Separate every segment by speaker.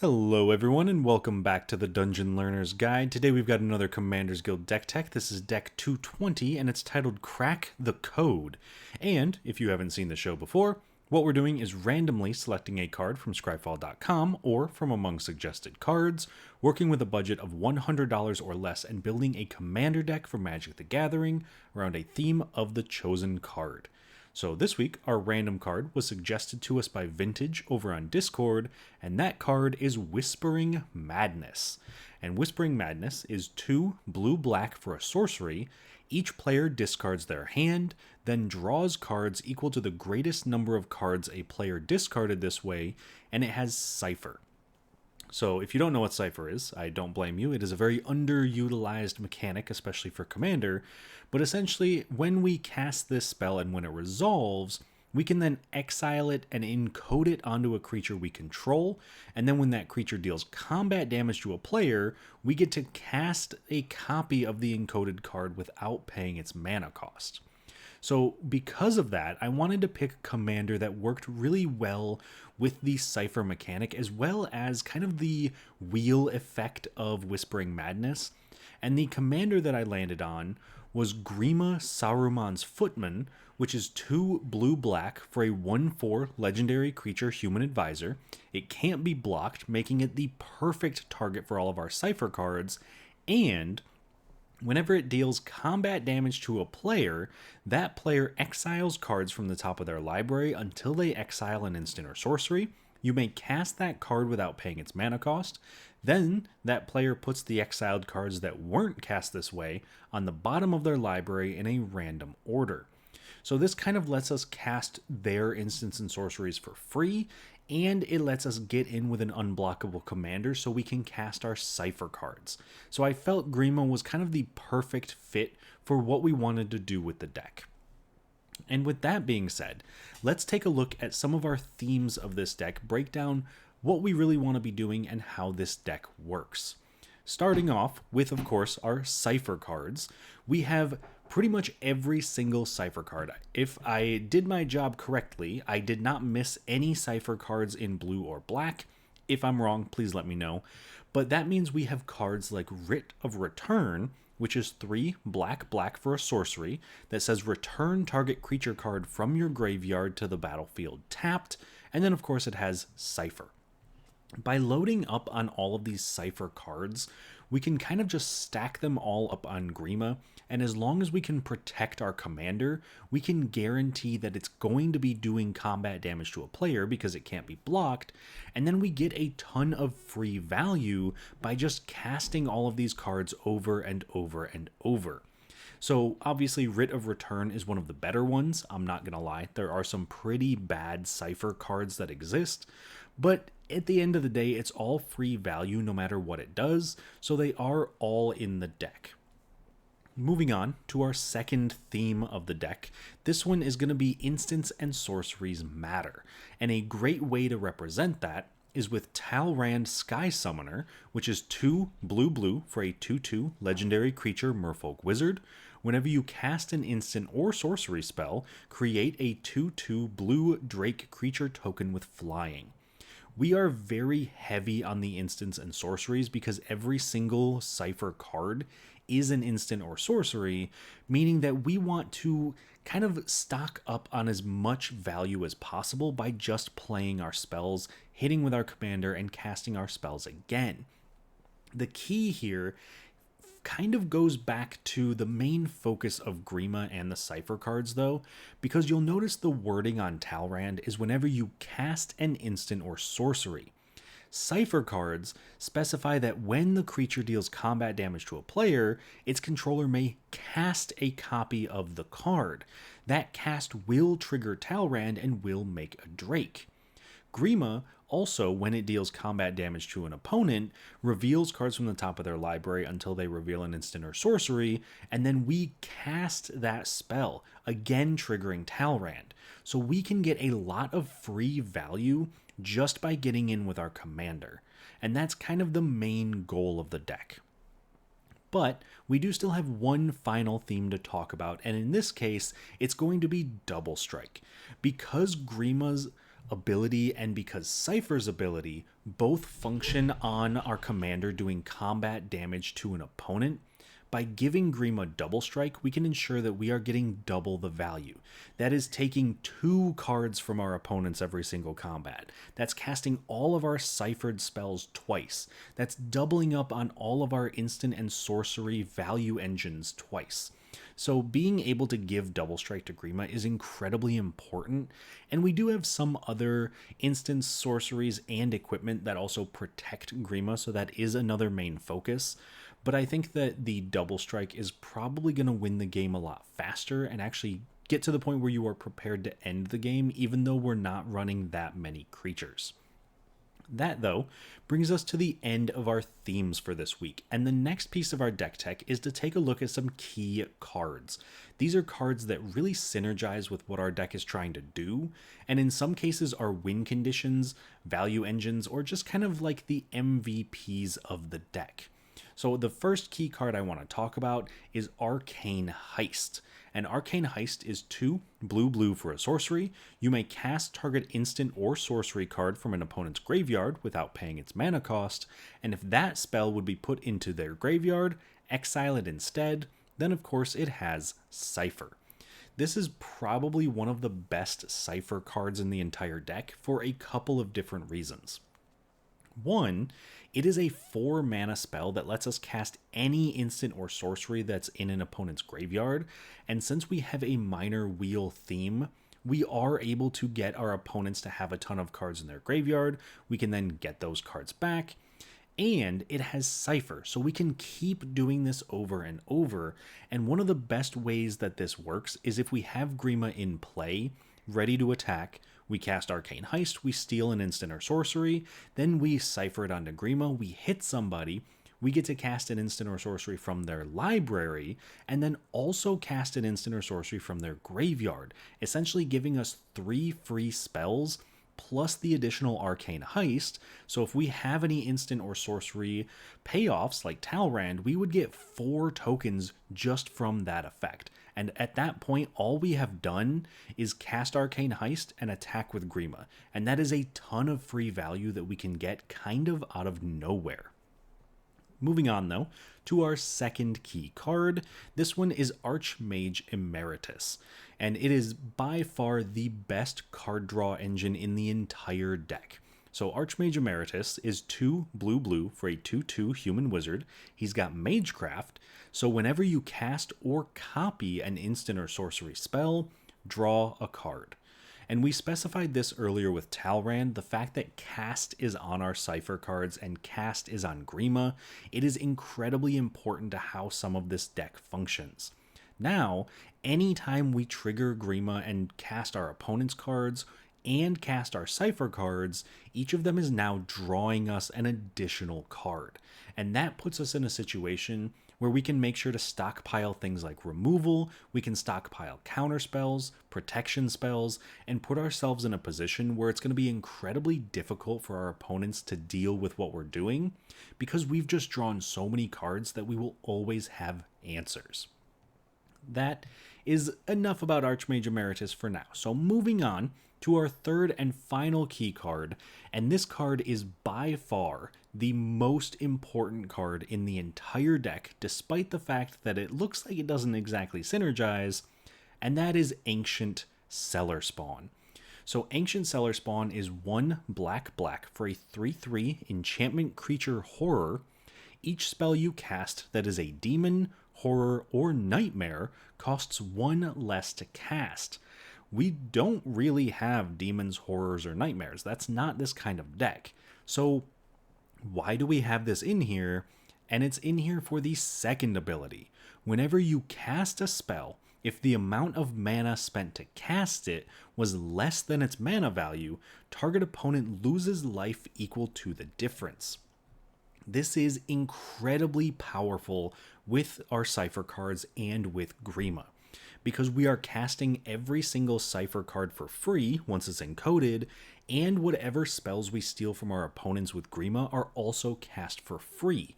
Speaker 1: Hello everyone and welcome back to the Dungeon Learner's Guide. Today we've got another Commander's Guild deck tech. This is deck 220 and it's titled Crack the Code. And if you haven't seen the show before, what we're doing is randomly selecting a card from scryfall.com or from among suggested cards, working with a budget of $100 or less and building a commander deck for Magic the Gathering around a theme of the chosen card. So this week, our random card was suggested to us by Vintage over on Discord, and that card is Whispering Madness. And Whispering Madness is 2 blue-black for a sorcery. Each player discards their hand, then draws cards equal to the greatest number of cards a player discarded this way, and it has Cipher. So if you don't know what Cipher is, I don't blame you. It is a very underutilized mechanic, especially for Commander. But essentially, when we cast this spell and when it resolves, we can then exile it and encode it onto a creature we control. And then when that creature deals combat damage to a player, we get to cast a copy of the encoded card without paying its mana cost. So because of that, I wanted to pick a commander that worked really well with the Cipher mechanic, as well as kind of the wheel effect of Whispering Madness. And the commander that I landed on was Grima Saruman's Footman, which is 2 blue-black for a 1/4 legendary creature human advisor. It can't be blocked, making it the perfect target for all of our Cipher cards, and whenever it deals combat damage to a player, that player exiles cards from the top of their library until they exile an instant or sorcery. You may cast that card without paying its mana cost. Then that player puts the exiled cards that weren't cast this way on the bottom of their library in a random order. So this kind of lets us cast their instants and sorceries for free, and it lets us get in with an unblockable commander so we can cast our Cipher cards. So I felt Grima was kind of the perfect fit for what we wanted to do with the deck. And with that being said, let's take a look at some of our themes of this deck, break down what we really want to be doing and how this deck works. Starting off with, of course, our Cipher cards. We have pretty much every single Cipher card. If I did my job correctly, I did not miss any Cipher cards in blue or black. If I'm wrong, please let me know. But that means we have cards like Writ of Return, which is 3 black for a sorcery that says return target creature card from your graveyard to the battlefield tapped, and then of course it has Cipher. By loading up on all of these Cipher cards, we can kind of just stack them all up on Grima, and as long as we can protect our commander, we can guarantee that it's going to be doing combat damage to a player because it can't be blocked, and then we get a ton of free value by just casting all of these cards over and over and over. So obviously Writ of Return is one of the better ones, I'm not gonna lie. There are some pretty bad Cipher cards that exist, but at the end of the day, it's all free value no matter what it does, so they are all in the deck. Moving on to our second theme of the deck, this one is going to be instants and sorceries matter, and a great way to represent that is with Talrand Sky Summoner, which is 2 blue for a 2/2 legendary creature merfolk wizard. Whenever you cast an instant or sorcery spell, create a 2/2 blue drake creature token with flying. We are very heavy on the instants and sorceries because every single Cipher card is an instant or sorcery, meaning that we want to kind of stock up on as much value as possible by just playing our spells, hitting with our commander, and casting our spells again. The key here kind of goes back to the main focus of Grima and the Cipher cards though, because you'll notice the wording on Talrand is whenever you cast an instant or sorcery. Cipher cards specify that when the creature deals combat damage to a player, its controller may cast a copy of the card. That cast will trigger Talrand and will make a Drake. Grima also, when it deals combat damage to an opponent, reveals cards from the top of their library until they reveal an instant or sorcery, and then we cast that spell, again triggering Talrand. So we can get a lot of free value just by getting in with our commander, and that's kind of the main goal of the deck. But we do still have one final theme to talk about, and in this case, it's going to be Double Strike. Because Grima's ability and because Cipher's ability both function on our commander doing combat damage to an opponent, by giving Grima double strike, we can ensure that we are getting double the value. That is taking 2 cards from our opponents every single combat. That's casting all of our ciphered spells twice. That's doubling up on all of our instant and sorcery value engines twice. So being able to give double strike to Grima is incredibly important, and we do have some other instance sorceries and equipment that also protect Grima, so that is another main focus. But I think that the double strike is probably going to win the game a lot faster and actually get to the point where you are prepared to end the game, even though we're not running that many creatures. That, though, brings us to the end of our themes for this week, and the next piece of our deck tech is to take a look at some key cards. These are cards that really synergize with what our deck is trying to do, and in some cases are win conditions, value engines, or just kind of like the MVPs of the deck. So the first key card I want to talk about is Arcane Heist. And Arcane Heist is 2 blue for a sorcery. You may cast target instant or sorcery card from an opponent's graveyard without paying its mana cost, and if that spell would be put into their graveyard, exile it instead, then of course it has Cipher. This is probably one of the best Cipher cards in the entire deck for a couple of different reasons. One, it is a 4 mana spell that lets us cast any instant or sorcery that's in an opponent's graveyard, and since we have a minor wheel theme, we are able to get our opponents to have a ton of cards in their graveyard. We can then get those cards back, and it has Cipher, so we can keep doing this over and over, and one of the best ways that this works is if we have Grima in play, ready to attack, we cast Arcane Heist, we steal an instant or sorcery, then we Cipher it onto Grima, we hit somebody, we get to cast an instant or sorcery from their library, and then also cast an instant or sorcery from their graveyard, essentially giving us 3 free spells plus the additional Arcane Heist. So if we have any instant or sorcery payoffs like Talrand, we would get 4 tokens just from that effect. And at that point, all we have done is cast Arcane Heist and attack with Grima. And that is a ton of free value that we can get kind of out of nowhere. Moving on, though, to our second key card. This one is Archmage Emeritus, and it is by far the best card draw engine in the entire deck. So Archmage Emeritus is 2 blue for a 2/2 human wizard. He's got Magecraft, so whenever you cast or copy an instant or sorcery spell, draw a card. And we specified this earlier with Talrand, the fact that cast is on our Cipher cards and cast is on Grima. It is incredibly important to how some of this deck functions. Now, anytime we trigger Grima and cast our opponent's cards and cast our Cipher cards, each of them is now drawing us an additional card. And that puts us in a situation where we can make sure to stockpile things like removal, we can stockpile counter spells, protection spells, and put ourselves in a position where it's going to be incredibly difficult for our opponents to deal with what we're doing, because we've just drawn so many cards that we will always have answers. That is enough about Archmage Emeritus for now. So moving on to our third and final key card, and this card is by far the most important card in the entire deck, despite the fact that it looks like it doesn't exactly synergize, and that is Ancient Cellar Spawn. So Ancient Cellar Spawn is 1 black for a 3/3 enchantment creature horror. Each spell you cast that is a demon, horror, or nightmare costs 1 less to cast. We don't really have demons, horrors, or nightmares. That's not this kind of deck. So why do we have this in here? And it's in here for the second ability. Whenever you cast a spell, if the amount of mana spent to cast it was less than its mana value, target opponent loses life equal to the difference. This is incredibly powerful with our Cipher cards and with Grima, because we are casting every single Cipher card for free once it's encoded, and whatever spells we steal from our opponents with Grima are also cast for free.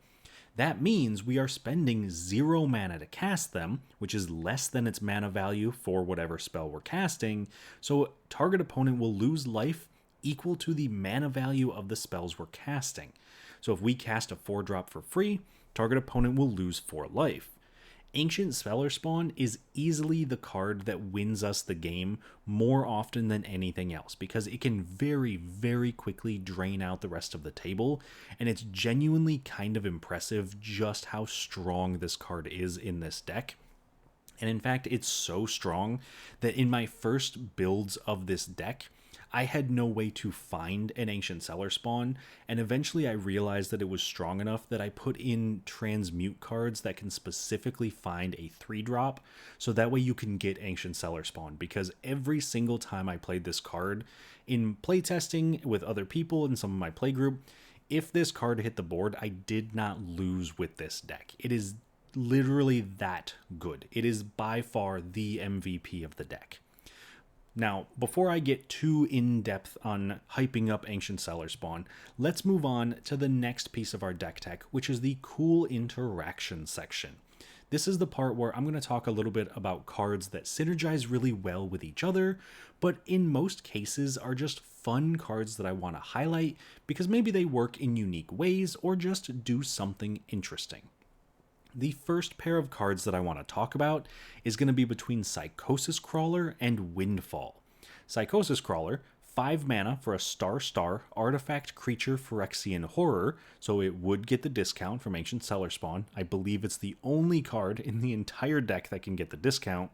Speaker 1: That means we are spending 0 mana to cast them, which is less than its mana value for whatever spell we're casting, so target opponent will lose life equal to the mana value of the spells we're casting. So if we cast a 4-drop for free, target opponent will lose 4 life. Ancient Speller Spawn is easily the card that wins us the game more often than anything else, because it can very, very quickly drain out the rest of the table, and it's genuinely kind of impressive just how strong this card is in this deck. And in fact, it's so strong that in my first builds of this deck, I had no way to find an Ancient Seller Spawn, and eventually I realized that it was strong enough that I put in transmute cards that can specifically find a 3-drop, so that way you can get Ancient Seller Spawn, because every single time I played this card, in playtesting with other people in some of my playgroup, if this card hit the board, I did not lose with this deck. It is literally that good. It is by far the MVP of the deck. Now, before I get too in-depth on hyping up Ancient Seller Spawn, let's move on to the next piece of our deck tech, which is the cool interaction section. This is the part where I'm going to talk a little bit about cards that synergize really well with each other, but in most cases are just fun cards that I want to highlight because maybe they work in unique ways or just do something interesting. The first pair of cards that I want to talk about is going to be between Psychosis Crawler and Windfall. Psychosis Crawler, 5 mana for a star artifact creature Phyrexian Horror, so it would get the discount from Ancient Seller Spawn. I believe it's the only card in the entire deck that can get the discount,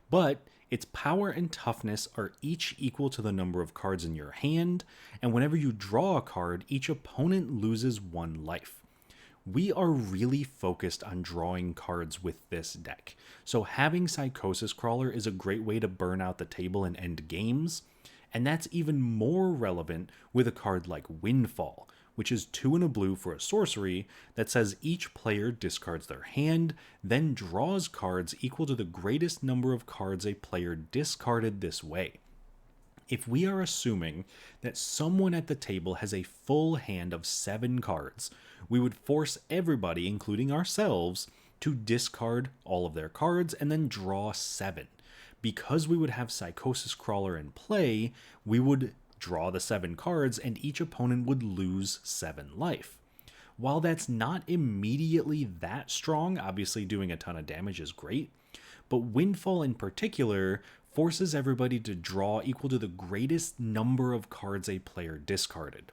Speaker 1: but its power and toughness are each equal to the number of cards in your hand, and whenever you draw a card, each opponent loses 1 life. We are really focused on drawing cards with this deck, so having Psychosis Crawler is a great way to burn out the table and end games, and that's even more relevant with a card like Windfall, which is 2 and a blue for a sorcery that says each player discards their hand, then draws cards equal to the greatest number of cards a player discarded this way. If we are assuming that someone at the table has a full hand of 7 cards, we would force everybody, including ourselves, to discard all of their cards and then draw 7. Because we would have Psychosis Crawler in play, we would draw the 7 cards and each opponent would lose 7 life. While that's not immediately that strong, obviously doing a ton of damage is great, but Windfall in particular forces everybody to draw equal to the greatest number of cards a player discarded.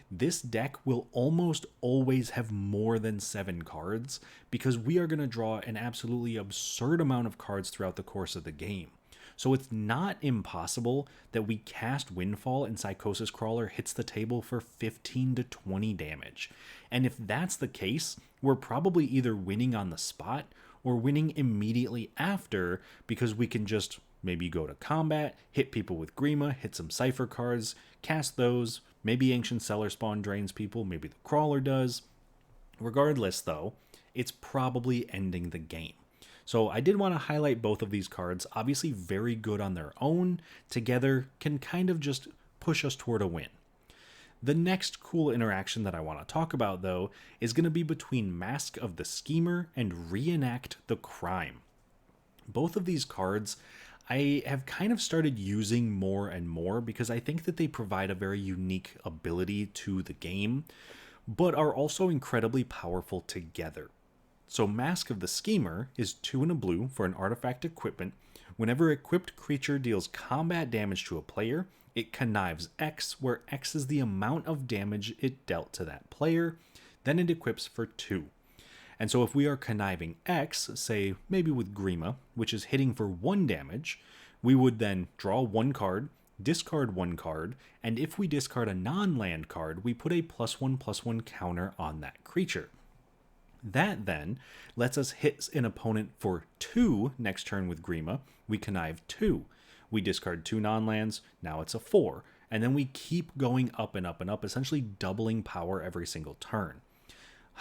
Speaker 1: This deck will almost always have more than 7 cards because we are going to draw an absolutely absurd amount of cards throughout the course of the game. So it's not impossible that we cast Windfall and Psychosis Crawler hits the table for 15 to 20 damage. And if that's the case, we're probably either winning on the spot or winning immediately after because we can just maybe go to combat, hit people with Grima, hit some Cipher cards, cast those. Maybe Ancient Seller Spawn drains people, maybe the Crawler does. Regardless, though, it's probably ending the game. So I did want to highlight both of these cards. Obviously very good on their own. Together can kind of just push us toward a win. The next cool interaction that I want to talk about, though, is going to be between Mask of the Schemer and Reenact the Crime. Both of these cards I have kind of started using more and more because I think that they provide a very unique ability to the game, but are also incredibly powerful together. So Mask of the Schemer is 2 and a blue for an artifact equipment. Whenever equipped creature deals combat damage to a player, it connives X, where X is the amount of damage it dealt to that player. Then it equips for 2. And so if we are conniving X, say /maybe with Grima, which is hitting for 1 damage, we would then draw 1 card, discard 1 card, and if we discard a non-land card, we put a +1/+1 counter on that creature. That then lets us hit an opponent for 2 next turn with Grima. We connive 2. We discard 2 non-lands, now it's a 4. And then we keep going up and up and up, essentially doubling power every single turn.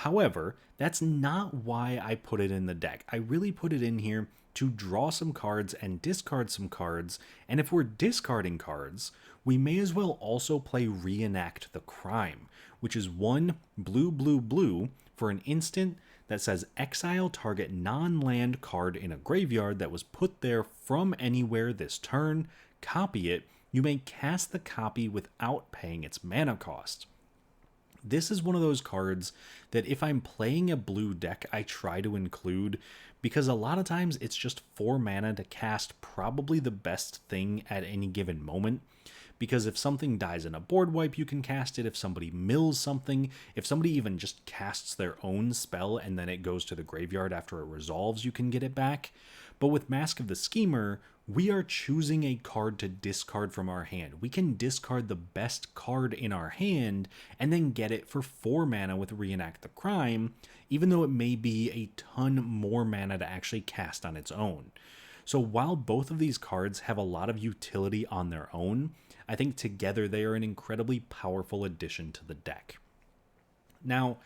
Speaker 1: However, that's not why I put it in the deck. I really put it in here to draw some cards and discard some cards, and if we're discarding cards, we may as well also play Reenact the Crime, which is 1 blue for an instant that says exile target non-land card in a graveyard that was put there from anywhere this turn, copy it, you may cast the copy without paying its mana cost. This is one of those cards that if I'm playing a blue deck, I try to include, because a lot of times it's just 4 mana to cast probably the best thing at any given moment. Because if something dies in a board wipe, you can cast it. If somebody mills something, if somebody even just casts their own spell and then it goes to the graveyard after it resolves, you can get it back. But with Mask of the Schemer, we are choosing a card to discard from our hand. We can discard the best card in our hand and then get it for 4 mana with Reenact the Crime, even though it may be a ton more mana to actually cast on its own. So while both of these cards have a lot of utility on their own, I think together they are an incredibly powerful addition to the deck. Now,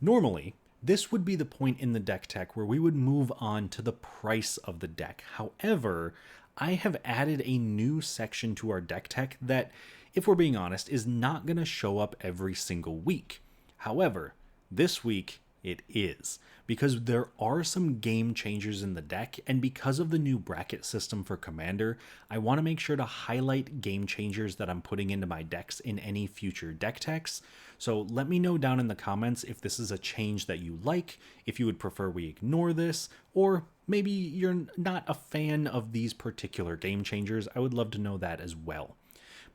Speaker 1: normally, this would be the point in the deck tech where we would move on to the price of the deck. However, I have added a new section to our deck tech that, if we're being honest, is not going to show up every single week. However, this week it is, because there are some game changers in the deck, and because of the new bracket system for Commander, I want to make sure to highlight game changers that I'm putting into my decks in any future deck techs. So let me know down in the comments if this is a change that you like, if you would prefer we ignore this, or maybe you're not a fan of these particular game changers. I would love to know that as well.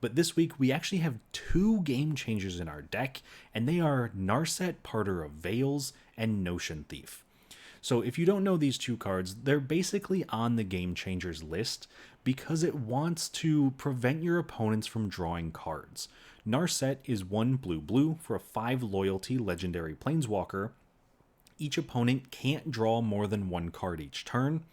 Speaker 1: But this week, we actually have 2 game changers in our deck, and they are Narset, Parter of Veils, and Notion Thief. So if you don't know these 2 cards, they're basically on the game changers list because it wants to prevent your opponents from drawing cards. Narset is 1 blue for a 5 loyalty legendary planeswalker. Each opponent can't draw more than 1 card each turn.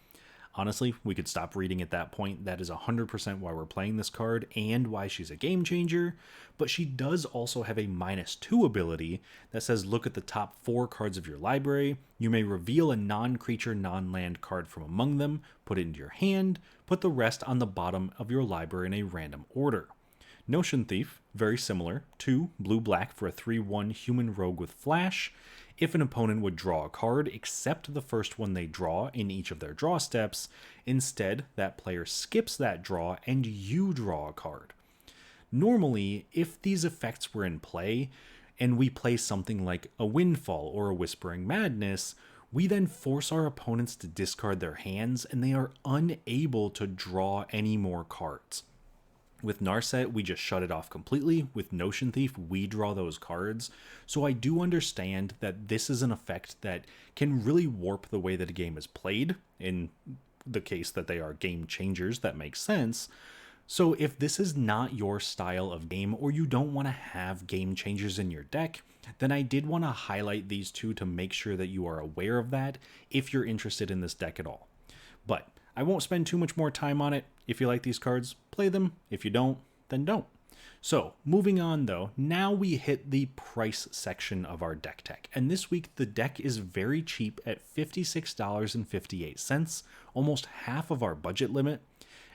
Speaker 1: Honestly, we could stop reading at that point. That is 100% why we're playing this card and why she's a game changer. But she does also have a -2 ability that says look at the top 4 cards of your library. You may reveal a non-creature, non-land card from among them, put it into your hand, put the rest on the bottom of your library in a random order. Notion Thief, very similar, 2 blue-black for a 3/1 human rogue with flash. If an opponent would draw a card except the first one they draw in each of their draw steps, instead that player skips that draw and you draw a card. Normally, if these effects were in play and we play something like a Windfall or a Whispering Madness, we then force our opponents to discard their hands and they are unable to draw any more cards. With Narset, we just shut it off completely. With Notion Thief, we draw those cards. So I do understand that this is an effect that can really warp the way that a game is played. In the case that they are game changers, that makes sense. So if this is not your style of game, or you don't want to have game changers in your deck, then I did want to highlight these 2 to make sure that you are aware of that if you're interested in this deck at all. But I won't spend too much more time on it. If you like these cards, play them. If you don't, then don't. So, moving on though, now we hit the price section of our deck tech. And this week, the deck is very cheap at $56.58, almost half of our budget limit.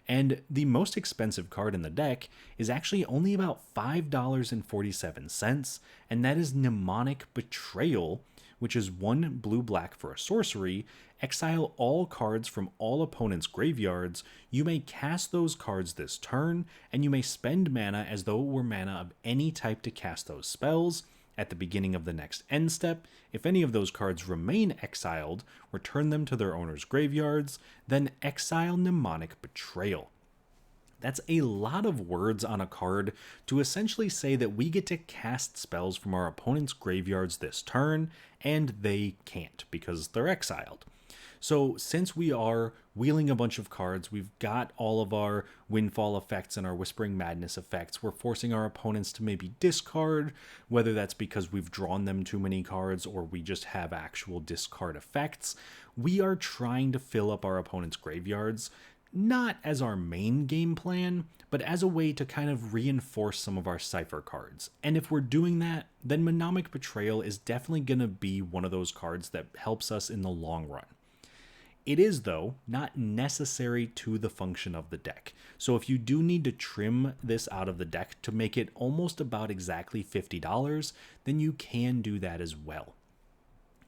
Speaker 1: And the most expensive card in the deck is actually only about $5.47, and that is Mnemonic Betrayal, which is 1 blue-black for a sorcery. Exile all cards from all opponents' graveyards. You may cast those cards this turn, and you may spend mana as though it were mana of any type to cast those spells. At the beginning of the next end step, if any of those cards remain exiled, return them to their owner's graveyards, then exile Mnemonic Betrayal. That's a lot of words on a card to essentially say that we get to cast spells from our opponent's graveyards this turn, and they can't because they're exiled. So since we are wheeling a bunch of cards, we've got all of our Windfall effects and our Whispering Madness effects, we're forcing our opponents to maybe discard, whether that's because we've drawn them too many cards or we just have actual discard effects. We are trying to fill up our opponent's graveyards, not as our main game plan, but as a way to kind of reinforce some of our Cipher cards. And if we're doing that, then Mnemonic Betrayal is definitely going to be one of those cards that helps us in the long run. It is, though, not necessary to the function of the deck. So if you do need to trim this out of the deck to make it almost about exactly $50, then you can do that as well.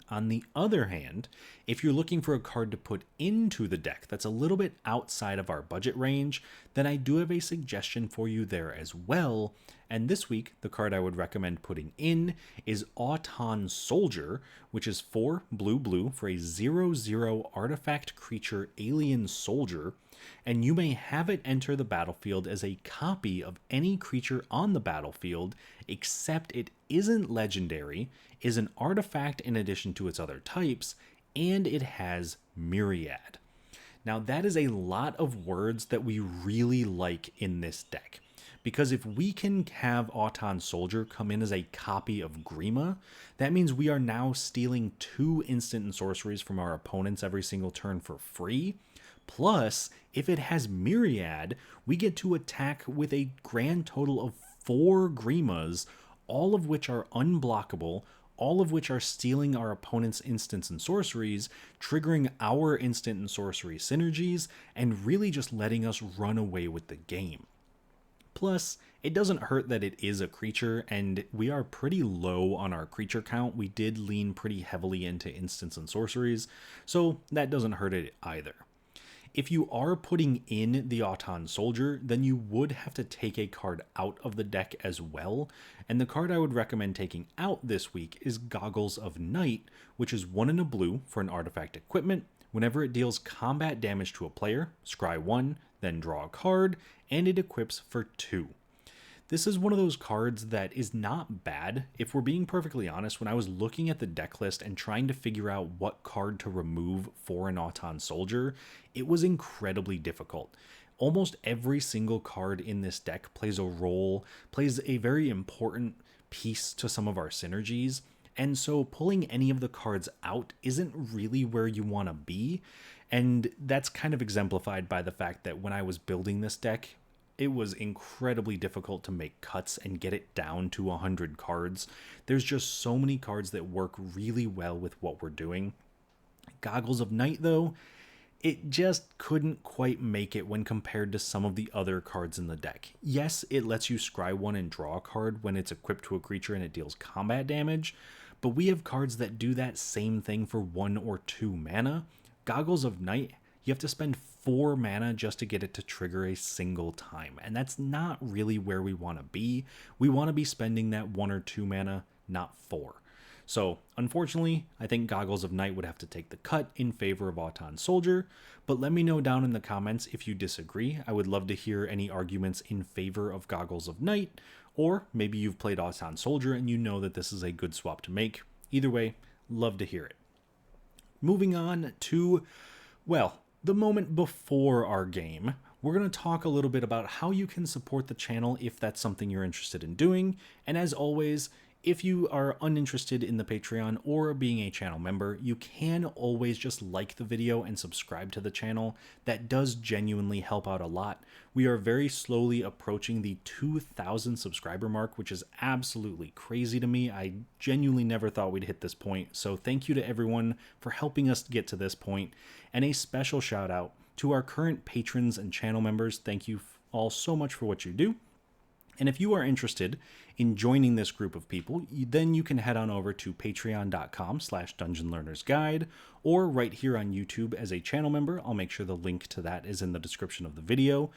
Speaker 1: On the other hand, if you're looking for a card to put into the deck that's a little bit outside of our budget range, then I do have a suggestion for you there as well. And this week, the card I would recommend putting in is Auton Soldier, which is 4 blue for a 0/0 artifact creature alien soldier, and you may have it enter the battlefield as a copy of any creature on the battlefield, except it isn't legendary, is an artifact in addition to its other types, and it has Myriad. Now that is a lot of words that we really like in this deck, because if we can have Auton Soldier come in as a copy of Grima, that means we are now stealing 2 instant and sorceries from our opponents every single turn for free. Plus, if it has Myriad, we get to attack with a grand total of 4 Grimas, all of which are unblockable, all of which are stealing our opponent's instants and sorceries, triggering our instant and sorcery synergies, and really just letting us run away with the game. Plus, it doesn't hurt that it is a creature, and we are pretty low on our creature count. We did lean pretty heavily into instants and sorceries, so that doesn't hurt it either. If you are putting in the Auton Soldier, then you would have to take a card out of the deck as well, and the card I would recommend taking out this week is Goggles of Night, which is 1 and a blue for an artifact equipment. Whenever it deals combat damage to a player, scry 1, then draw a card, and it equips for 2. This is one of those cards that is not bad. If we're being perfectly honest, when I was looking at the deck list and trying to figure out what card to remove for an Auton Soldier, it was incredibly difficult. Almost every single card in this deck plays a role, plays a very important piece to some of our synergies, and so pulling any of the cards out isn't really where you want to be, and that's kind of exemplified by the fact that when I was building this deck, it was incredibly difficult to make cuts and get it down to 100 cards. There's just so many cards that work really well with what we're doing. Goggles of Night, though, it just couldn't quite make it when compared to some of the other cards in the deck. Yes, it lets you scry 1 and draw a card when it's equipped to a creature and it deals combat damage, but we have cards that do that same thing for 1 or 2 mana. Goggles of Night, you have to spend 4 mana just to get it to trigger a single time, and that's not really where we want to be. We want to be spending that 1 or 2 mana, not 4. So, unfortunately, I think Goggles of Night would have to take the cut in favor of Auton Soldier, but let me know down in the comments if you disagree. I would love to hear any arguments in favor of Goggles of Night, or maybe you've played Auton Soldier and you know that this is a good swap to make. Either way, love to hear it. Moving on to, well, the moment before our game, we're going to talk a little bit about how you can support the channel if that's something you're interested in doing. And as always, if you are uninterested in the Patreon or being a channel member, you can always just like the video and subscribe to the channel. That does genuinely help out a lot. We are very slowly approaching the 2,000 subscriber mark, which is absolutely crazy to me. I genuinely never thought we'd hit this point. So thank you to everyone for helping us get to this point. And a special shout out to our current patrons and channel members. Thank you all so much for what you do. And if you are interested in joining this group of people, then you can head on over to patreon.com/dungeonlearnersguide, or right here on YouTube as a channel member. I'll make sure the link to that is in the description of the video.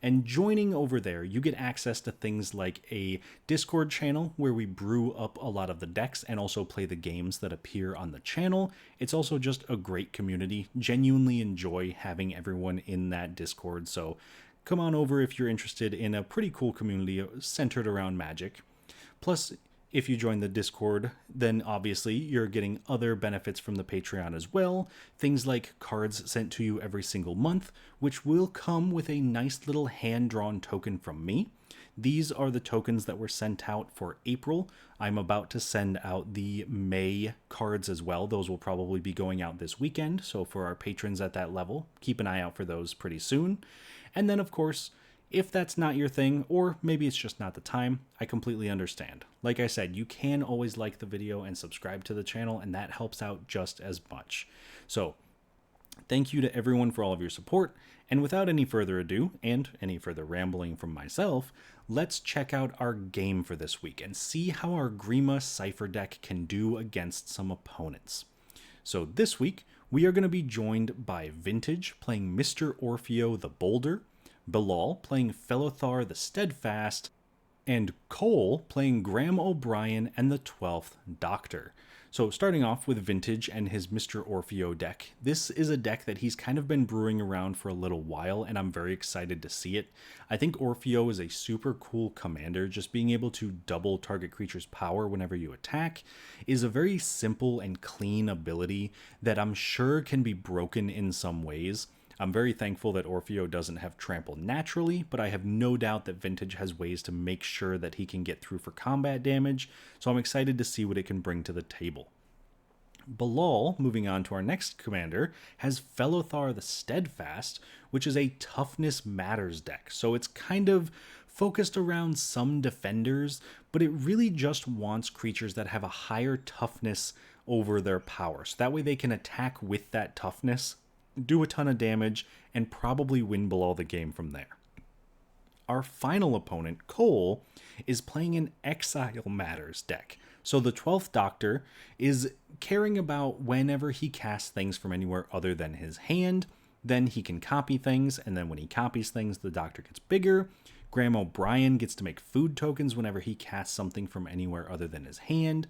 Speaker 1: And joining over there, you get access to things like a Discord channel where we brew up a lot of the decks and also play the games that appear on the channel. It's also just a great community. Genuinely enjoy having everyone in that Discord, so come on over if you're interested in a pretty cool community centered around magic. Plus, if you join the Discord, then obviously you're getting other benefits from the Patreon as well. Things like cards sent to you every single month, which will come with a nice little hand-drawn token from me. These are the tokens that were sent out for April. I'm about to send out the May cards as well. Those will probably be going out this weekend. So for our patrons at that level, keep an eye out for those pretty soon. And then, of course, if that's not your thing, or maybe it's just not the time, I completely understand. Like I said, you can always like the video and subscribe to the channel, and that helps out just as much. So, thank you to everyone for all of your support, and without any further ado, and any further rambling from myself, let's check out our game for this week and see how our Grima Cipher deck can do against some opponents. So this week, we are going to be joined by Vintage playing Mr. Orfeo the Boulder, Bilal playing Felothar the Steadfast, and Cole playing Graham O'Brien and the 12th Doctor. So starting off with Vintage and his Mr. Orfeo deck. This is a deck that he's kind of been brewing around for a little while, and I'm very excited to see it. I think Orfeo is a super cool commander. Just being able to double target creature's power whenever you attack is a very simple and clean ability that I'm sure can be broken in some ways. I'm very thankful that Orfeo doesn't have trample naturally, but I have no doubt that Vintage has ways to make sure that he can get through for combat damage, so I'm excited to see what it can bring to the table. Bilal, moving on to our next commander, has Felothar the Steadfast, which is a Toughness Matters deck, so it's kind of focused around some defenders, but it really just wants creatures that have a higher toughness over their power, so that way they can attack with that toughness, do a ton of damage, and probably win Bilal the game from there. Our final opponent, Cole, is playing an Exile Matters deck. So the 12th Doctor is caring about whenever he casts things from anywhere other than his hand, then he can copy things, and then when he copies things, the Doctor gets bigger. Graham O'Brien gets to make food tokens whenever he casts something from anywhere other than his hand.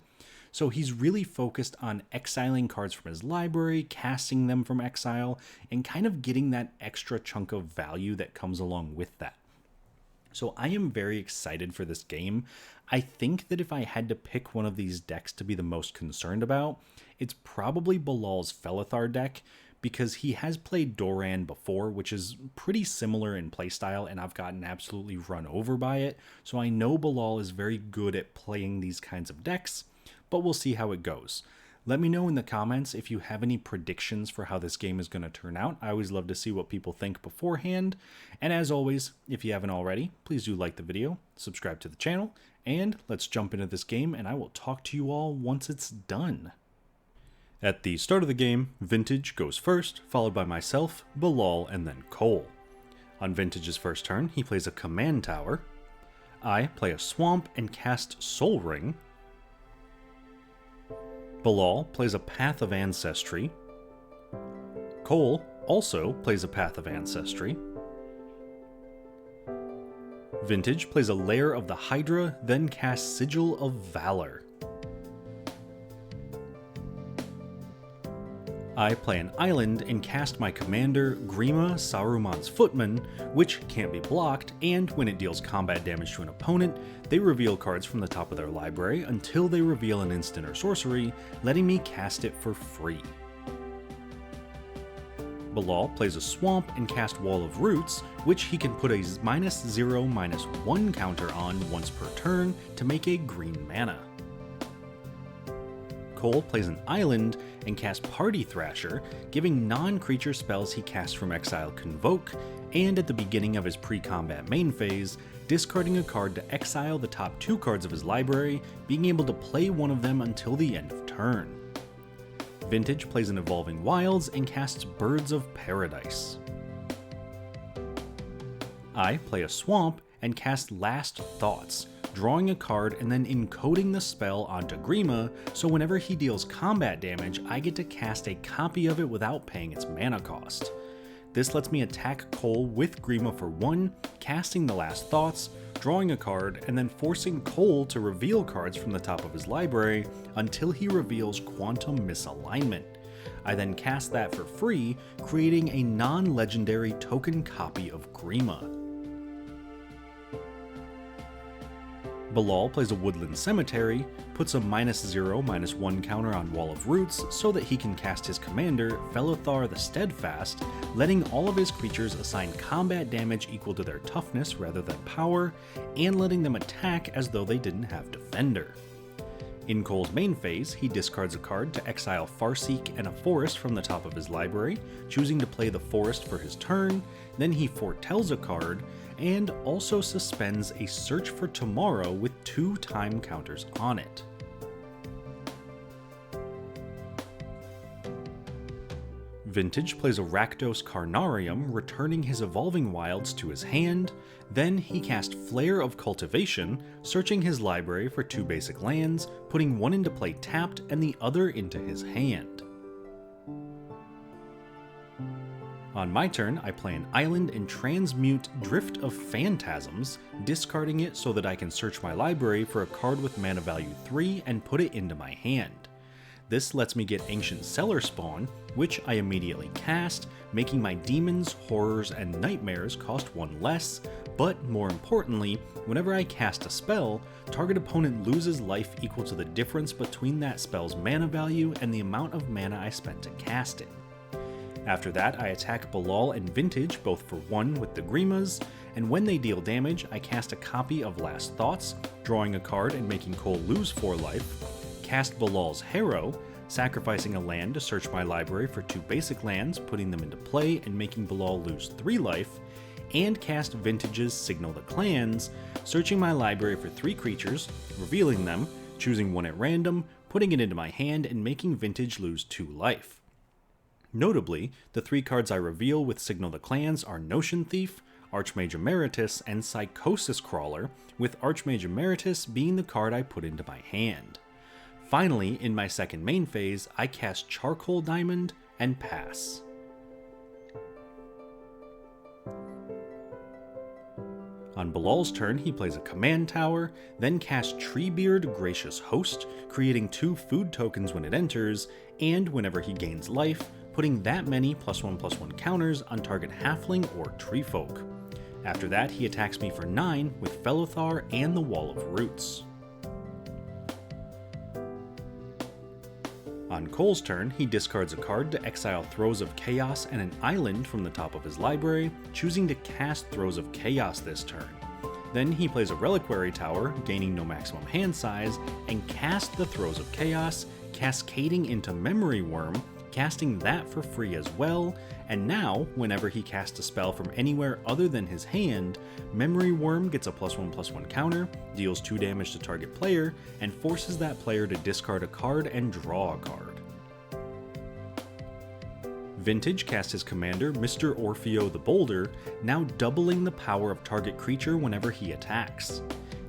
Speaker 1: So he's really focused on exiling cards from his library, casting them from exile, and kind of getting that extra chunk of value that comes along with that. So I am very excited for this game. I think that if I had to pick one of these decks to be the most concerned about, it's probably Bilal's Felothar deck, because he has played Doran before, which is pretty similar in playstyle, and I've gotten absolutely run over by it. So I know Bilal is very good at playing these kinds of decks, but we'll see how it goes. Let me know in the comments if you have any predictions for how this game is going to turn out. I always love to see what people think beforehand. And as always, if you haven't already, please do like the video, subscribe to the channel, and let's jump into this game, and I will talk to you all once it's done. At the start of the game, Vintage goes first, followed by myself, Bilal, and then Cole. On Vintage's first turn, he plays a command tower. I play a swamp and cast Soul Ring. Bilal plays a Path of Ancestry. Cole also plays a Path of Ancestry. Vintage plays a Lair of the Hydra, then casts Sigil of Valor. I play an island and cast my commander, Grima, Saruman's Footman, which can't be blocked, and when it deals combat damage to an opponent, they reveal cards from the top of their library until they reveal an instant or sorcery, letting me cast it for free. Bilal plays a swamp and cast Wall of Roots, which he can put a -0/-1 counter on once per turn to make a green mana. Cole plays an island and casts Party Thrasher, giving non-creature spells he casts from exile Convoke, and at the beginning of his pre-combat main phase, discarding a card to exile the top 2 cards of his library, being able to play one of them until the end of turn. Vintage plays an Evolving Wilds and casts Birds of Paradise. I play a swamp and cast Last Thoughts, drawing a card and then encoding the spell onto Grima, so whenever he deals combat damage, I get to cast a copy of it without paying its mana cost. This lets me attack Cole with Grima for 1, casting the Last Thoughts, drawing a card, and then forcing Cole to reveal cards from the top of his library until he reveals Quantum Misalignment. I then cast that for free, creating a non-legendary token copy of Grima. Bilal plays a Woodland Cemetery, puts a -0/-1 counter on Wall of Roots so that he can cast his commander, Felothar the Steadfast, letting all of his creatures assign combat damage equal to their toughness rather than power, and letting them attack as though they didn't have Defender. In Cole's main phase, he discards a card to exile Farseek and a forest from the top of his library, choosing to play the forest for his turn, then he foretells a card, and also suspends a Search for Tomorrow with 2 time counters on it. Vintage plays a Rakdos Carnarium, returning his Evolving Wilds to his hand. Then he cast Flare of Cultivation, searching his library for 2 basic lands, putting one into play tapped and the other into his hand. On my turn, I play an island and transmute Drift of Phantasms, discarding it so that I can search my library for a card with mana value 3 and put it into my hand. This lets me get Ancient Cellar Spawn, which I immediately cast, making my demons, horrors, and nightmares cost 1 less, but more importantly, whenever I cast a spell, target opponent loses life equal to the difference between that spell's mana value and the amount of mana I spent to cast it. After that, I attack Bilal and Vintage both for 1 with the Grimas, and when they deal damage, I cast a copy of Last Thoughts, drawing a card and making Cole lose 4 life, cast Bilal's Harrow, sacrificing a land to search my library for 2 basic lands, putting them into play and making Bilal lose 3 life, and cast Vintage's Signal the Clans, searching my library for 3 creatures, revealing them, choosing 1 at random, putting it into my hand, and making Vintage lose 2 life. Notably, the 3 cards I reveal with Signal the Clans are Notion Thief, Archmage Emeritus, and Psychosis Crawler, with Archmage Emeritus being the card I put into my hand. Finally, in my second main phase, I cast Charcoal Diamond and pass. On Bilal's turn, he plays a command tower, then casts Treebeard Gracious Host, creating 2 food tokens when it enters, and whenever he gains life, putting that many +1/+1 counters on target halfling or treefolk. After that, he attacks me for 9 with Felothar and the Wall of Roots. On Cole's turn, he discards a card to exile Throes of Chaos and an island from the top of his library, choosing to cast Throes of Chaos this turn. Then he plays a Reliquary Tower, gaining no maximum hand size, and casts the Throes of Chaos, cascading into Memory Worm, casting that for free as well, and now, whenever he casts a spell from anywhere other than his hand, Memory Worm gets a +1/+1 counter, deals 2 damage to target player, and forces that player to discard a card and draw a card. Vintage casts his commander, Mr. Orfeo the Boulder, now doubling the power of target creature whenever he attacks.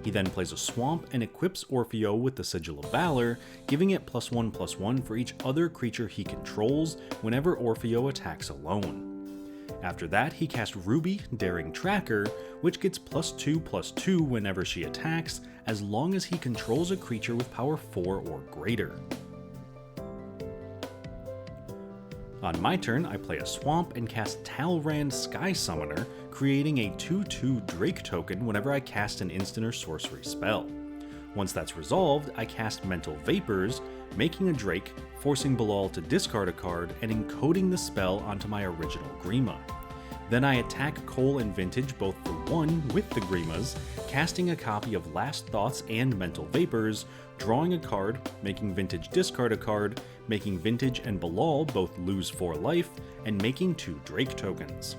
Speaker 1: He then plays a swamp and equips Orfeo with the Sigil of Valor, giving it +1/+1 for each other creature he controls whenever Orfeo attacks alone. After that, he casts Ruby, Daring Tracker, which gets +2/+2 whenever she attacks, as long as he controls a creature with power 4 or greater. On my turn, I play a swamp and cast Talrand Sky Summoner, creating a 2/2 Drake token whenever I cast an instant or sorcery spell. Once that's resolved, I cast Mental Vapors, making a Drake, forcing Bilal to discard a card, and encoding the spell onto my original Grima. Then I attack Cole and Vintage both for 1 with the Grimas, casting a copy of Last Thoughts and Mental Vapors, drawing a card, making Vintage discard a card, making Vintage and Bilal both lose 4 life, and making 2 Drake tokens.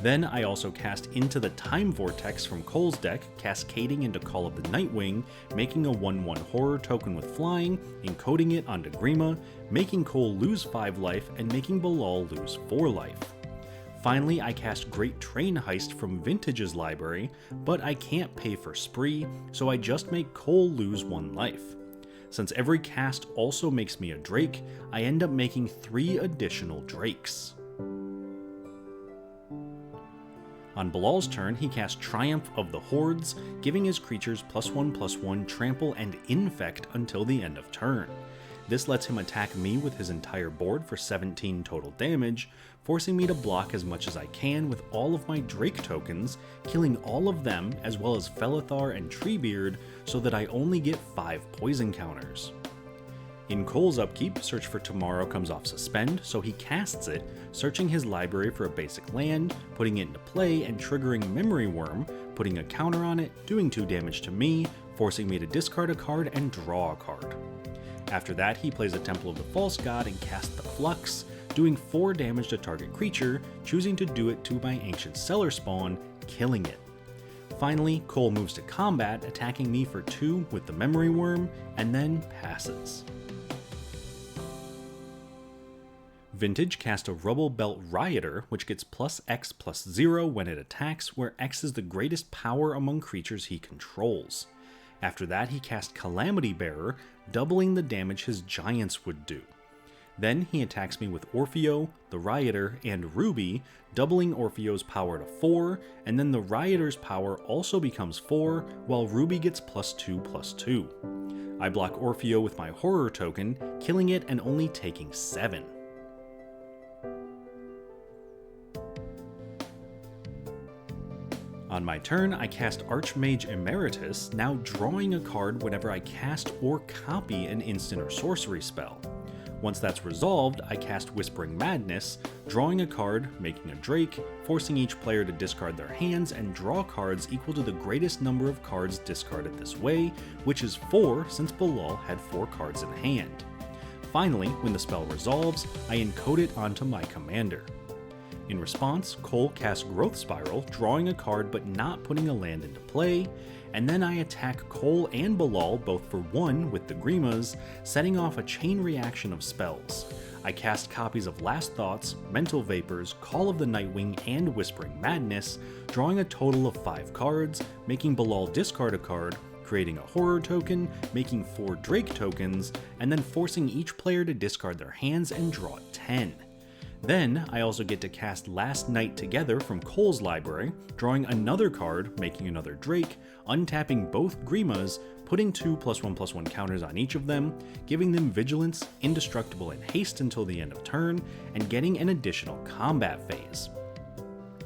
Speaker 1: Then I also cast Into the Time Vortex from Cole's deck, cascading into Call of the Nightwing, making a 1/1 horror token with flying, encoding it onto Grima, making Cole lose 5 life, and making Bilal lose 4 life. Finally, I cast Great Train Heist from Vintage's library, but I can't pay for Spree, so I just make Cole lose 1 life. Since every cast also makes me a Drake, I end up making 3 additional Drakes. On Bilal's turn, he casts Triumph of the Hordes, giving his creatures +1/+1 trample and infect until the end of turn. This lets him attack me with his entire board for 17 total damage, forcing me to block as much as I can with all of my Drake tokens, killing all of them as well as Felothar and Treebeard so that I only get 5 poison counters. In Cole's upkeep, Search for Tomorrow comes off suspend, so he casts it, searching his library for a basic land, putting it into play and triggering Memory Worm, putting a counter on it, doing 2 damage to me, forcing me to discard a card and draw a card. After that, he plays a Temple of the False God and casts the Flux, doing 4 damage to target creature, choosing to do it to my Ancient Cellar Spawn, killing it. Finally, Cole moves to combat, attacking me for 2 with the Memory Worm, and then passes. Vintage cast a Rubble Belt Rioter, which gets +X/+0 when it attacks, where X is the greatest power among creatures he controls. After that, he cast Calamity Bearer, doubling the damage his giants would do. Then he attacks me with Orfeo, the Rioter, and Ruby, doubling Orfeo's power to 4, and then the Rioter's power also becomes 4, while Ruby gets +2/+2. I block Orfeo with my Horror token, killing it and only taking 7. On my turn, I cast Archmage Emeritus, now drawing a card whenever I cast or copy an instant or sorcery spell. Once that's resolved, I cast Whispering Madness, drawing a card, making a Drake, forcing each player to discard their hands and draw cards equal to the greatest number of cards discarded this way, which is 4 since Bilal had 4 cards in hand. Finally, when the spell resolves, I encode it onto my commander. In response, Cole casts Growth Spiral, drawing a card but not putting a land into play, and then I attack Cole and Bilal both for 1 with the Grimas, setting off a chain reaction of spells. I cast copies of Last Thoughts, Mental Vapors, Call of the Nightwing, and Whispering Madness, drawing a total of 5 cards, making Bilal discard a card, creating a Horror token, making 4 Drake tokens, and then forcing each player to discard their hands and draw 10. Then, I also get to cast Last Night Together from Cole's library, drawing another card, making another Drake, untapping both Grimas, putting 2+1/+1 counters on each of them, giving them Vigilance, Indestructible, and Haste until the end of turn, and getting an additional combat phase.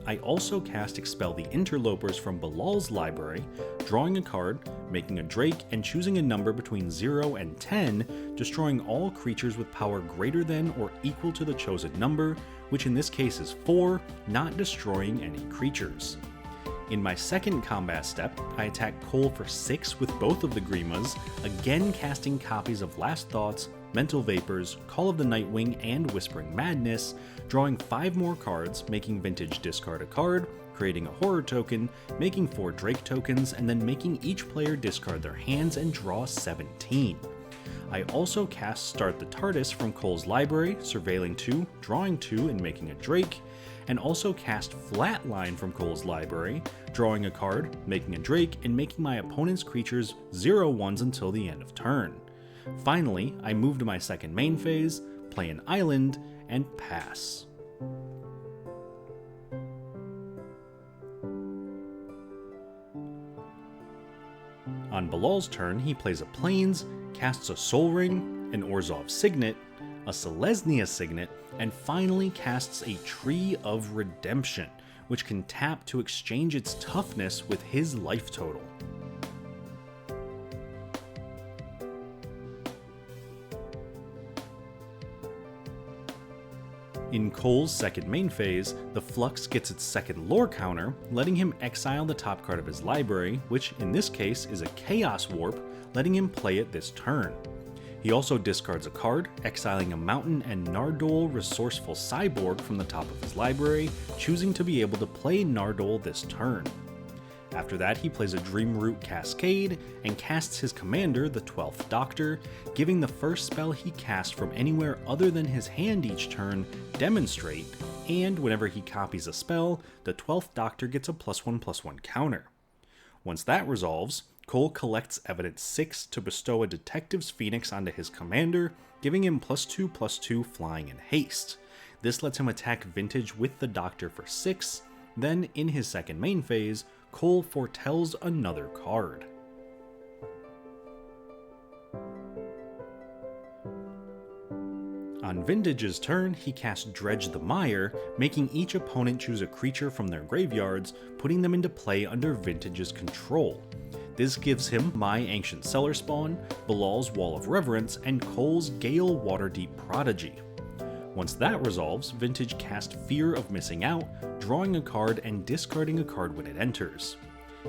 Speaker 1: I also cast Expel the Interlopers from Bilal's library, drawing a card, making a Drake, and choosing a number between 0 and 10, destroying all creatures with power greater than or equal to the chosen number, which in this case is 4, not destroying any creatures. In my second combat step, I attack Cole for 6 with both of the Grimas, again casting copies of Last Thoughts, Mental Vapors, Call of the Nightwing, and Whispering Madness, drawing 5 more cards, making Vintage discard a card, creating a Horror token, making 4 Drake tokens, and then making each player discard their hands and draw 17. I also cast Start the TARDIS from Cole's library, surveilling 2, drawing 2, and making a Drake, and also cast Flatline from Cole's library, drawing a card, making a Drake, and making my opponent's creatures 0/1s until the end of turn. Finally, I move to my second main phase, play an island, and pass. On Bilal's turn, he plays a Plains, casts a Sol Ring, an Orzhov Signet, a Selesnya Signet, and finally casts a Tree of Redemption, which can tap to exchange its toughness with his life total. In Cole's second main phase, the Flux gets its second lore counter, letting him exile the top card of his library, which in this case is a Chaos Warp, letting him play it this turn. He also discards a card, exiling a Mountain and Nardole Resourceful Cyborg from the top of his library, choosing to be able to play Nardole this turn. After that, he plays a Dreamroot Cascade and casts his commander, the 12th Doctor, giving the first spell he casts from anywhere other than his hand each turn Demonstrate, and whenever he copies a spell, the 12th Doctor gets a +1/+1 counter. Once that resolves, Cole collects Evidence 6 to bestow a Detective's Phoenix onto his commander, giving him +2/+2 flying and haste. This lets him attack Vintage with the Doctor for 6, then in his second main phase, Cole foretells another card. On Vintage's turn, he casts Dredge the Mire, making each opponent choose a creature from their graveyards, putting them into play under Vintage's control. This gives him my Ancient Cellar Spawn, Bilal's Wall of Reverence, and Cole's Gale Waterdeep Prodigy. Once that resolves, Vintage casts Fear of Missing Out, drawing a card and discarding a card when it enters.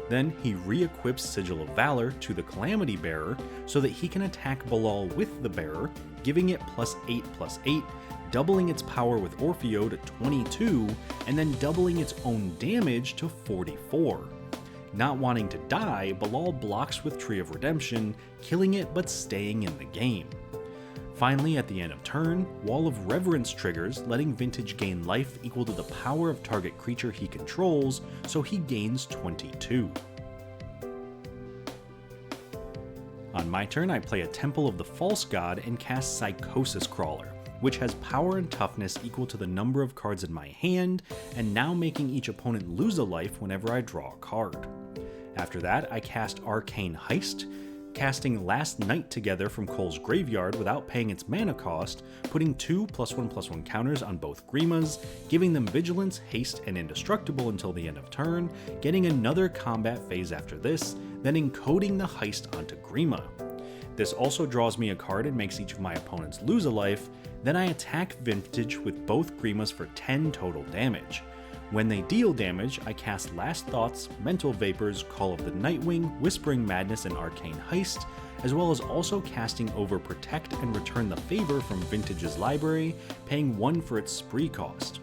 Speaker 1: Then he re-equips Sigil of Valor to the Calamity Bearer so that he can attack Bilal with the Bearer, giving it +8/+8, doubling its power with Orfeo to 22, and then doubling its own damage to 44. Not wanting to die, Bilal blocks with Tree of Redemption, killing it but staying in the game. Finally, at the end of turn, Wall of Reverence triggers, letting Vintage gain life equal to the power of target creature he controls, so he gains 22. On my turn, I play a Temple of the False God and cast Psychosis Crawler, which has power and toughness equal to the number of cards in my hand, and now making each opponent lose a life whenever I draw a card. After that, I cast Arcane Heist, casting Last Night together from Cole's graveyard without paying its mana cost, putting 2 +1/+1 counters on both Grimas, giving them Vigilance, Haste, and Indestructible until the end of turn, getting another combat phase after this, then encoding the Heist onto Grima. This also draws me a card and makes each of my opponents lose a life, then I attack Vintage with both Grimas for 10 total damage. When they deal damage, I cast Last Thoughts, Mental Vapors, Call of the Nightwing, Whispering Madness, and Arcane Heist, as well as also casting over Protect and Return the Favor from Vintage's library, paying 1 for its spree cost.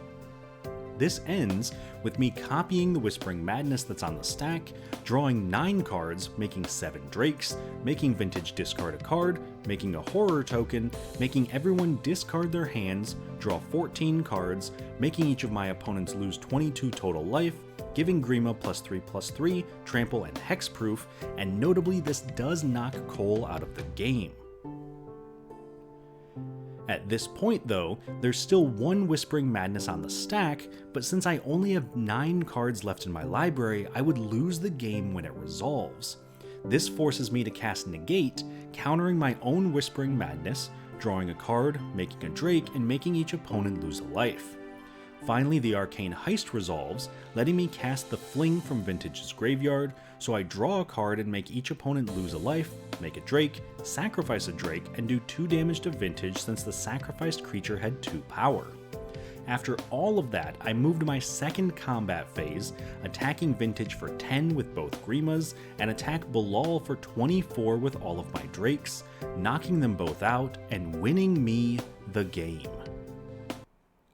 Speaker 1: This ends with me copying the Whispering Madness that's on the stack, drawing 9 cards, making 7 Drakes, making Vintage discard a card, making a Horror token, making everyone discard their hands, draw 14 cards, making each of my opponents lose 22 total life, giving Grima +3/+3, trample, and hexproof, and notably this does knock Cole out of the game. At this point though, there's still 1 Whispering Madness on the stack, but since I only have 9 cards left in my library, I would lose the game when it resolves. This forces me to cast Negate, countering my own Whispering Madness, drawing a card, making a Drake, and making each opponent lose a life. Finally, the Arcane Heist resolves, letting me cast the Fling from Vintage's graveyard, so I draw a card and make each opponent lose a life, make a Drake, sacrifice a Drake, and do 2 damage to Vintage since the sacrificed creature had 2 power. After all of that, I moved to my second combat phase, attacking Vintage for 10 with both Grimas, and attack Bilal for 24 with all of my Drakes, knocking them both out and winning me the game.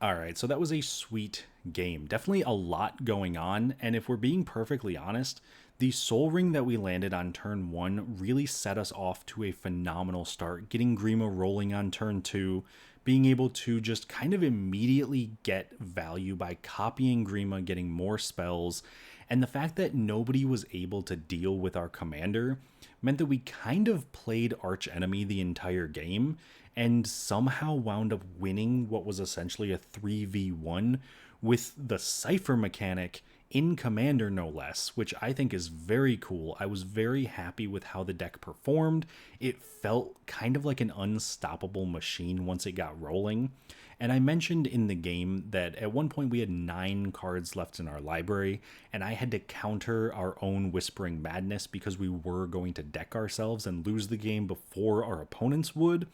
Speaker 1: Alright, so that was a sweet game. Definitely a lot going on, and if we're being perfectly honest, the Soul Ring that we landed on turn 1 really set us off to a phenomenal start, getting Grima rolling on turn 2, being able to just kind of immediately get value by copying Grima, getting more spells, and the fact that nobody was able to deal with our commander meant that we kind of played arch enemy the entire game, and somehow wound up winning what was essentially a 3v1 with the Cipher mechanic in Commander no less, which I think is very cool. I was very happy with how the deck performed. It felt kind of like an unstoppable machine once it got rolling. And I mentioned in the game that at one point we had 9 cards left in our library, and I had to counter our own Whispering Madness because we were going to deck ourselves and lose the game before our opponents would.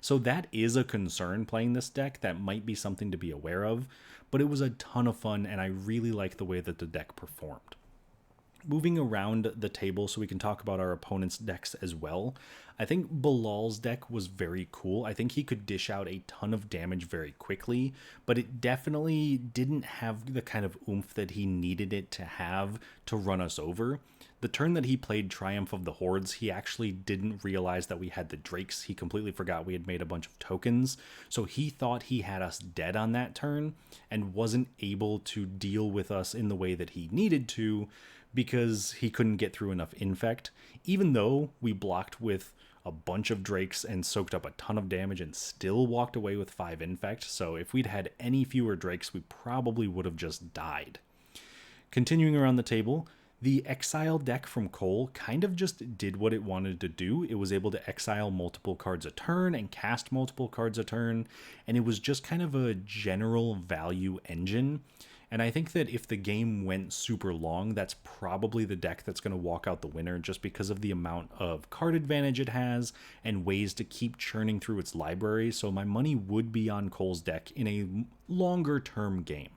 Speaker 1: So that is a concern playing this deck. That might be something to be aware of, but it was a ton of fun, and I really like the way that the deck performed. Moving around the table so we can talk about our opponent's decks as well, I think Bilal's deck was very cool. I think he could dish out a ton of damage very quickly, but it definitely didn't have the kind of oomph that he needed it to have to run us over. The turn that he played Triumph of the Hordes, he actually didn't realize that we had the Drakes. He completely forgot we had made a bunch of tokens, so he thought he had us dead on that turn and wasn't able to deal with us in the way that he needed to because he couldn't get through enough Infect, even though we blocked with a bunch of Drakes and soaked up a ton of damage and still walked away with 5 Infect. So if we'd had any fewer Drakes, we probably would have just died. Continuing around the table, the Exile deck from Cole kind of just did what it wanted to do. It was able to exile multiple cards a turn and cast multiple cards a turn, and it was just kind of a general value engine. And I think that if the game went super long, that's probably the deck that's going to walk out the winner just because of the amount of card advantage it has and ways to keep churning through its library. So my money would be on Cole's deck in a longer term game.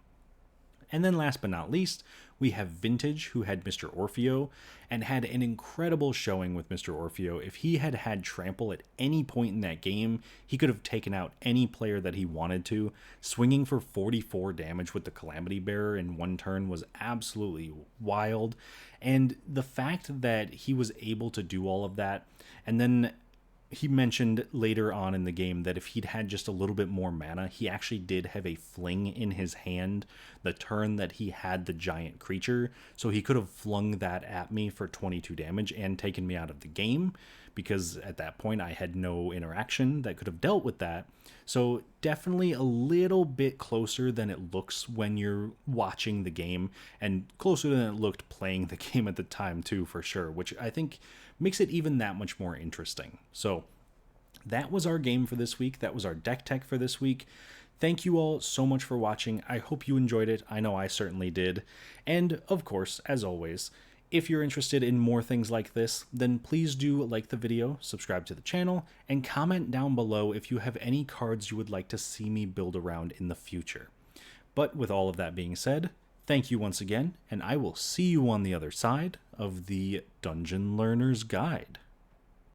Speaker 1: And then last but not least, we have Vintage, who had Mr. Orfeo, and had an incredible showing with Mr. Orfeo. If he had had Trample at any point in that game, he could have taken out any player that he wanted to. Swinging for 44 damage with the Calamity Bearer in one turn was absolutely wild. And the fact that he was able to do all of that, and then he mentioned later on in the game that if he'd had just a little bit more mana, he actually did have a Fling in his hand the turn that he had the giant creature, so he could have flung that at me for 22 damage and taken me out of the game. because at that point I had no interaction that could have dealt with that. So definitely a little bit closer than it looks when you're watching the game, and closer than it looked playing the game at the time too, for sure, which I think makes it even that much more interesting. So that was our game for this week. That was our deck tech for this week. Thank you all so much for watching. I hope you enjoyed it. I know I certainly did. And of course, as always, if you're interested in more things like this, then please do like the video, subscribe to the channel, and comment down below if you have any cards you would like to see me build around in the future. But with all of that being said, thank you once again, and I will see you on the other side of the Dungeon Learner's Guide.